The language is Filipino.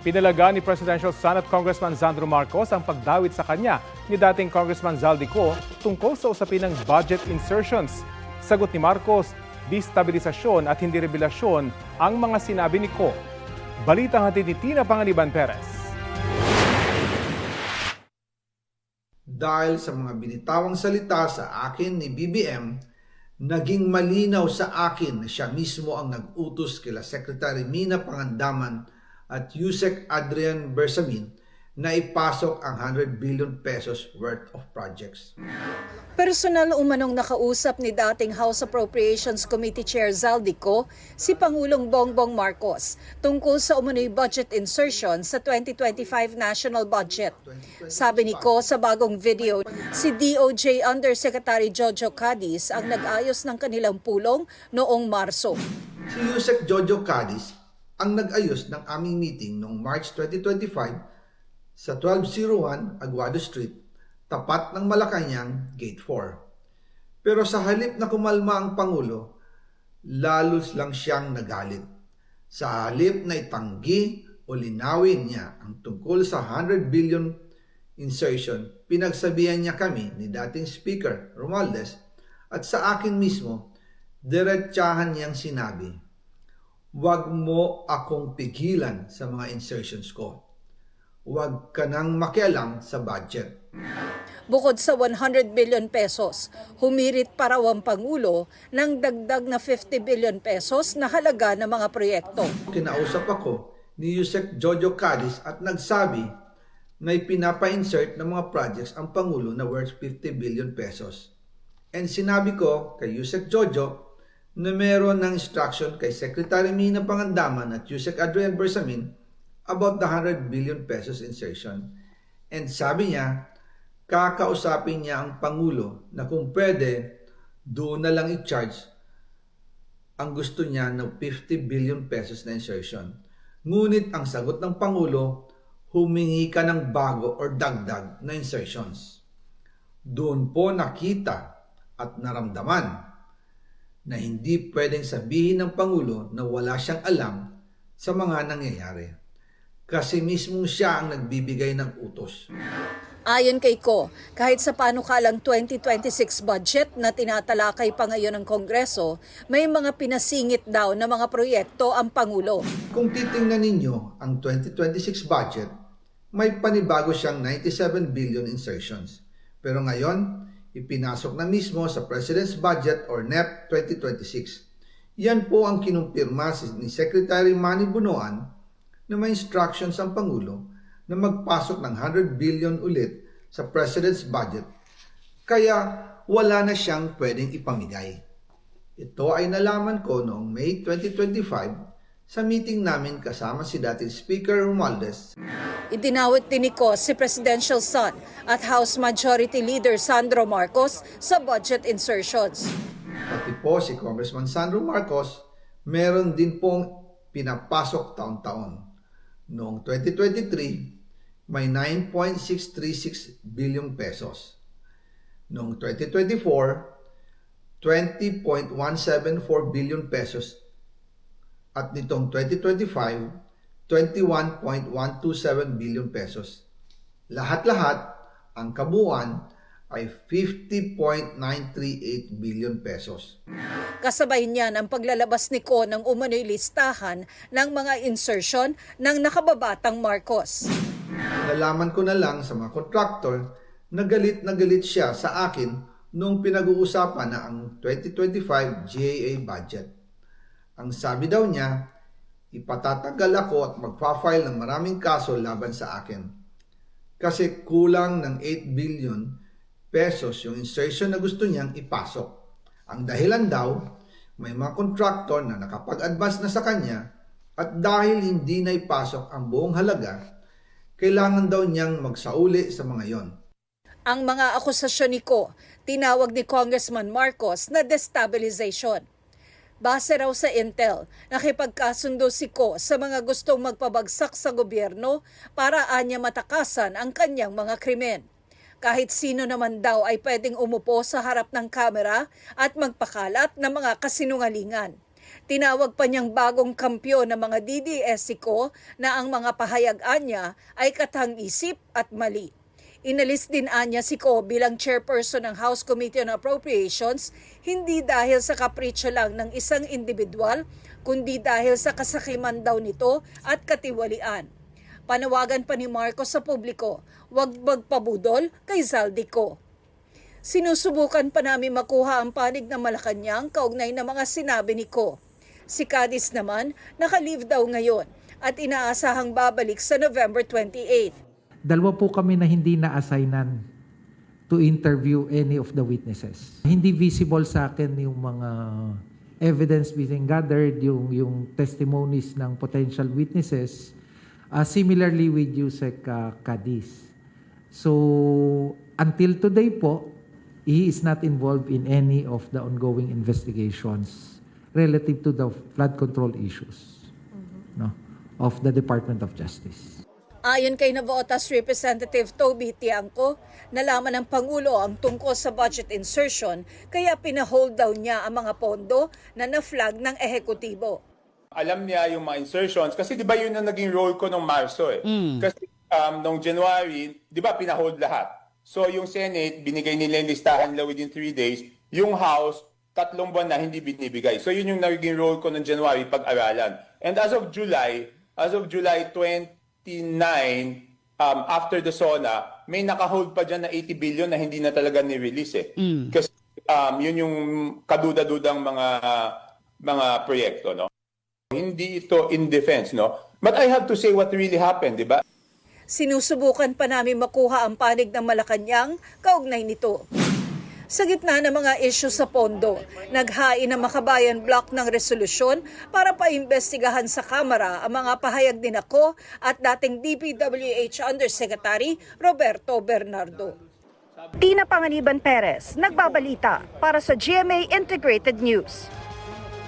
Pinalaga ni Presidential Son at Congressman Sandro Marcos ang pagdawit sa kanya ni dating Congressman Zaldico tungkol sa usapin ng budget insertions. Sagot ni Marcos, destabilisasyon at hindi revelasyon ang mga sinabi ni Ko. Balitang hatid ni Tina Panganiban Perez. Dahil sa mga binitawang salita sa akin ni BBM, naging malinaw sa akin na siya mismo ang nag-utos kila Secretary Mina Pangandaman at Yusek Adrian Bersamin na ipasok ang 100 billion pesos worth of projects. Personal umanong nakausap ni dating House Appropriations Committee Chair Zaldico si Pangulong Bongbong Marcos tungkol sa umano'y budget insertion sa 2025 national budget. Sabi ni Ko sa bagong video, si DOJ Undersecretary Jojo Cadiz ang nag-ayos ng kanilang pulong noong Marso. Si Yusek Jojo Cadiz ang nag-ayos ng aming meeting noong March 2025 sa 1201 Aguado Street, tapat ng Malacanang, Gate 4. Pero sa halip na kumalma ang Pangulo, lalos lang siyang nagalit. Sa halip na itanggi o linawin niya ang tungkol sa 100 billion insertion, pinagsabihan niya kami ni dating Speaker Romualdez at sa akin mismo, diretsahan niyang sinabi, "Huwag mo akong pigilan sa mga insertions ko. Huwag ka nang makialam sa budget." Bukod sa 100 billion pesos, humirit pa raw ang Pangulo ng dagdag na 50 billion pesos na halaga ng mga proyekto. Kinausap ako ni Yusek Jojo Cadiz at nagsabi na ipinapa-insert ng mga projects ang Pangulo na worth 50 billion pesos. And sinabi ko kay Yusek Jojo na meron ng instruction kay Secretary Mina Pangandaman at Yusek Adrian Bersamin about the 100 billion pesos insertion. And sabi niya, kakausapin niya ang Pangulo na kung pwede, doon na lang i-charge ang gusto niya ng 50 billion pesos na insertion. Ngunit ang sagot ng Pangulo, humingi ka ng bago or dagdag na insertions. Doon po nakita at naramdaman na hindi pwedeng sabihin ng Pangulo na wala siyang alam sa mga nangyayari. Kasi mismo siya ang nagbibigay ng utos. Ayon kay Ko, kahit sa panukalang 2026 budget na tinatalakay pa ngayon ng Kongreso, may mga pinasingit daw na mga proyekto ang Pangulo. Kung titingnan ninyo ang 2026 budget, may panibago siyang 97 billion insertions. Pero ngayon, ipinasok na mismo sa President's Budget or NEP 2026. Yan po ang kinumpirma ni Secretary Manny Bunoan na may instructions ang Pangulo na magpasok ng 100 billion ulit sa President's Budget, kaya wala na siyang pwedeng ipamigay. Ito ay nalaman ko noong May 2025 sa meeting namin kasama si dating Speaker Romualdez. Idinawit din ni Ko si Presidential Son at House Majority Leader Sandro Marcos sa budget insertions. Pati po si Congressman Sandro Marcos, meron din pong pinapasok taon-taon. Noong 2023, may 9.636 billion pesos. Noong 2024, 20.174 billion pesos. At nitong 2025, 21.127 billion pesos. Lahat-lahat, ang kabuuan ay 50.938 billion pesos. Kasabay niyan ang paglalabas ni Ko ng umano'y listahan ng mga insertion ng nakababatang Marcos. Nalaman ko na lang sa mga contractor na galit siya sa akin noong pinag-uusapan na ang 2025 GAA budget. Ang sabi daw niya, ipatatagal ako at magpa-file ng maraming kaso laban sa akin. Kasi kulang ng 8 billion pesos yung insertion na gusto niyang ipasok. Ang dahilan daw, may mga contractor na nakapag-advance na sa kanya at dahil hindi na ipasok ang buong halaga, kailangan daw niyang magsauli sa mga yon. Ang mga akusasyon ni Ko, tinawag ni Congressman Marcos na destabilization. Base raw sa intel, nakipagkasundo si Ko sa mga gustong magpabagsak sa gobyerno para anya matakasan ang kanyang mga krimen. Kahit sino naman daw ay pwedeng umupo sa harap ng kamera at magpakalat ng mga kasinungalingan. Tinawag pa niyang bagong kampyon ng mga DDS ko na ang mga pahayag-an niya ay katang-isip at mali. Inalis din anya si Ko bilang chairperson ng House Committee on Appropriations hindi dahil sa kapritsyo lang ng isang individual, kundi dahil sa kasakiman daw nito at katiwalian. Panawagan pa ni Marcos sa publiko, huwag magpabudol kay Zaldico. Sinusubukan pa namin makuha ang panig ng Malacanang kaugnay ng mga sinabi ni Ko. Si Cadiz naman, naka-leave daw ngayon at inaasahang babalik sa November 28. Dalawa po kami na hindi na-assignan to interview any of the witnesses. Hindi visible sa akin yung mga evidence being gathered, yung testimonies ng potential witnesses, similarly with Yusek Cadiz. So, until today po, he is not involved in any of the ongoing investigations relative to the flood control issues no, of the Department of Justice. Ayon kay Navotas Representative Toby Tiangco, nalaman ng Pangulo ang tungkol sa budget insertion kaya pinahold daw niya ang mga pondo na na-flag ng ehekutibo. Alam niya yung mga insertions kasi di ba yun ang naging role ko nung Marso eh. Kasi nung January, di ba pinahold lahat. So yung Senate, binigay nila yung listahan nila within 3 days. Yung House, 3 buwan na hindi binibigay. So yun yung naging role ko nung January pag-aralan. And as of July 29, after the SONA, may naka-hold pa dyan na 80 billion na hindi na talaga ni-release eh. Kasi yun yung kaduda-dudang mga proyekto, no? Hindi ito in defense, no? But I have to say what really happened, di ba? Sinusubukan pa namin makuha ang panig ng Malacanang kaugnay nito. Sa gitna ng mga isyu sa pondo, naghain ng Makabayan Block ng resolusyon para paimbestigahan sa Kamara ang mga pahayag din ako at dating DPWH Undersecretary Roberto Bernardo. Tina Panganiban Perez, nagbabalita para sa GMA Integrated News.